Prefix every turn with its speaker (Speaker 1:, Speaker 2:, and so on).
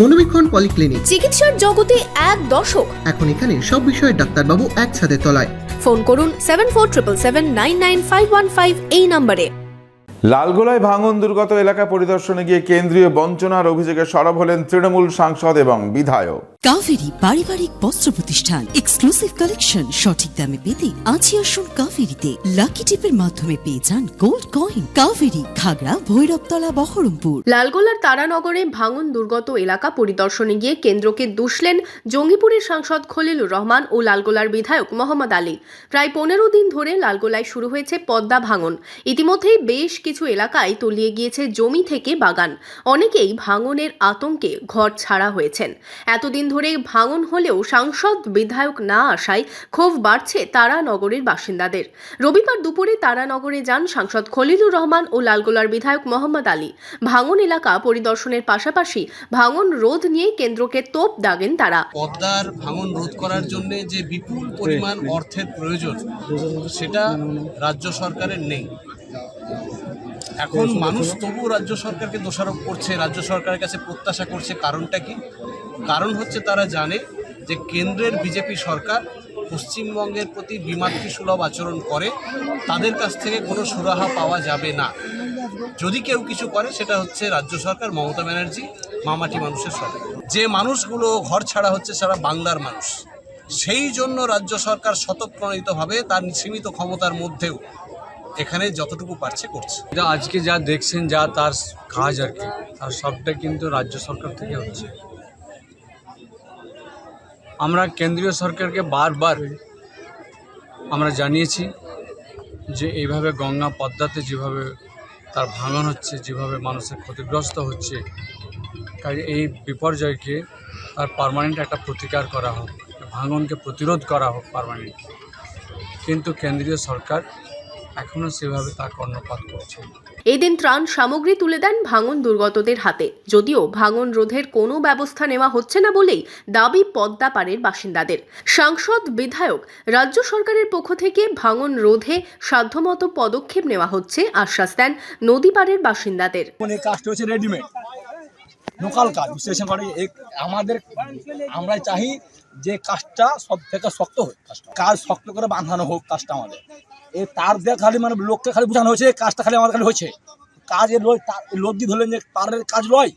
Speaker 1: মনোবীক্ষণ polyclinic,
Speaker 2: চিকিৎসার জগতে এক দশক।
Speaker 1: এখন এখানে সব বিষয়ে ডাক্তারবাবু এক ছাদের তলায়।
Speaker 2: ফোন করুন 7477799515 এই নম্বরে।
Speaker 3: লালগোলায় ভাঙন দুর্গত এলাকা পরিদর্শনে গিয়ে কেন্দ্রীয় বঞ্চনার অভিযোগে সরব হলেন তৃণমূল সাংসদ এবং বিধায়ক।
Speaker 4: কাভেরি পারিবারিক বস্ত্র প্রতিষ্ঠান, এক্সক্লুসিভ কালেকশন সঠিক দামে পেতে আজই আসুন কাভেরিতে। লাকি টিপের মাধ্যমে পেয়ে যান গোল্ড কয়েন। কাভেরি, খাগড়া, ভৈরবতলা, বহরমপুর।
Speaker 2: লালগোলার তারানগরে ভাঙন দুর্গত এলাকা পরিদর্শনে গিয়ে কেন্দ্রকে দুষলেন জঙ্গিপুরের সাংসদ খলিলুর রহমান ও লালগোলার বিধায়ক মোহাম্মদ আলী। প্রায় 15 দিন ধরে লালগোলায় শুরু হয়েছে পদ্মা ভাঙন। ইতিমধ্যেই বেশ কিছু এলাকায় তলিয়ে গিয়েছে জমি থেকে বাগান। অনেকেই ভাঙনের আতঙ্কে ঘর ছাড়া হয়েছেন। এতদিন ধরে ভাঙন হলেও সাংসদ বিধায়ক না আসায় ক্ষোভ বাড়ছে তারানগরের বাসিন্দাদের। রবিবার দুপুরে তারানগরে যান সাংসদ খলিলুর রহমান ও লালগোলার বিধায়ক মোহাম্মদ আলী। ভাঙন এলাকা পরিদর্শনের পাশাপাশি ভাঙন রোধ নিয়ে কেন্দ্রকে তোপ দাগেন তারা।
Speaker 5: পদ্মার ভাঙন রোধ করার জন্য যে বিপুল পরিমাণ অর্থের প্রয়োজন সেটা রাজ্য সরকারের নেই। এখন মানুষ তবু রাজ্য সরকারকে দোষারোপ করছে, রাজ্য সরকারের কাছে প্রত্যাশা করছে। কারণটা কি? কারণ হচ্ছে তারা জানে যে কেন্দ্রের বিজেপি সরকার পশ্চিমবঙ্গের প্রতি বিমাতৃসুলভ আচরণ করে, তাদের কাছ থেকে কোনো সুরাহা পাওয়া যাবে না। যদি কেউ কিছু করে সেটা হচ্ছে রাজ্য সরকার, মমতা ব্যানার্জি, মামাটি মানুষের সরকার। যে মানুষগুলো ঘর ছাড়া হচ্ছে সারা বাংলার মানুষ, সেই জন্য রাজ্য সরকার স্বতঃপ্রণোদিতভাবে তার সীমিত ক্ষমতার মধ্যেও এখানে যতটুকু পারছে করছে।
Speaker 6: আজকে যা দেখছেন, যা তার কাজ আর কি, তার সবটা কিন্তু রাজ্য সরকার থেকে হচ্ছে। আমরা কেন্দ্রীয় সরকারকে বারবার আমরা জানিয়েছি যে এইভাবে গঙ্গা পদ্মাতে যেভাবে তার ভাঙন হচ্ছে, যেভাবে মানুষের ক্ষতিগ্রস্ত হচ্ছে, কাজে এই বিপর্যয়কে তার পার্মানেন্ট একটা প্রতিকার করা হোক, ভাঙনকে প্রতিরোধ করা হোক পার্মানেন্ট। কিন্তু কেন্দ্রীয় সরকার এখনও সেভাবে তা কর্ণপাত করছে।
Speaker 2: এদিন ত্রাণ সামগ্রী তুলে দেন ভাঙন দুর্গতদের হাতে। যদিও ভাঙন রোধের কোনো ব্যবস্থা নেওয়া হচ্ছে না বলেই দাবি পদ্মা পাড়ের বাসিন্দাদের। সাংসদ বিধায়ক রাজ্য সরকারের পক্ষ থেকে ভাঙন রোধে সাধ্যমতো পদক্ষেপ নেওয়া হচ্ছে আশ্বাস দেন নদী পাড়ের বাসিন্দাদের।
Speaker 7: এই কাজটা হচ্ছে রেডিমেড লোকাল কাজ, বিশেষ করে আমরা চাই যে কাজটা সব থেকে শক্ত হোক, কাজ শক্ত করে বাঁধানো হোক কাজটা আমাদের। এই তার দিয়ে খালি লোককে খালি বোঝানো হয়েছে কাজটা খালি আমাদের খালি হয়েছে। কাজের লোক দিয়ে ধরলেন যে তারের কাজ নয়,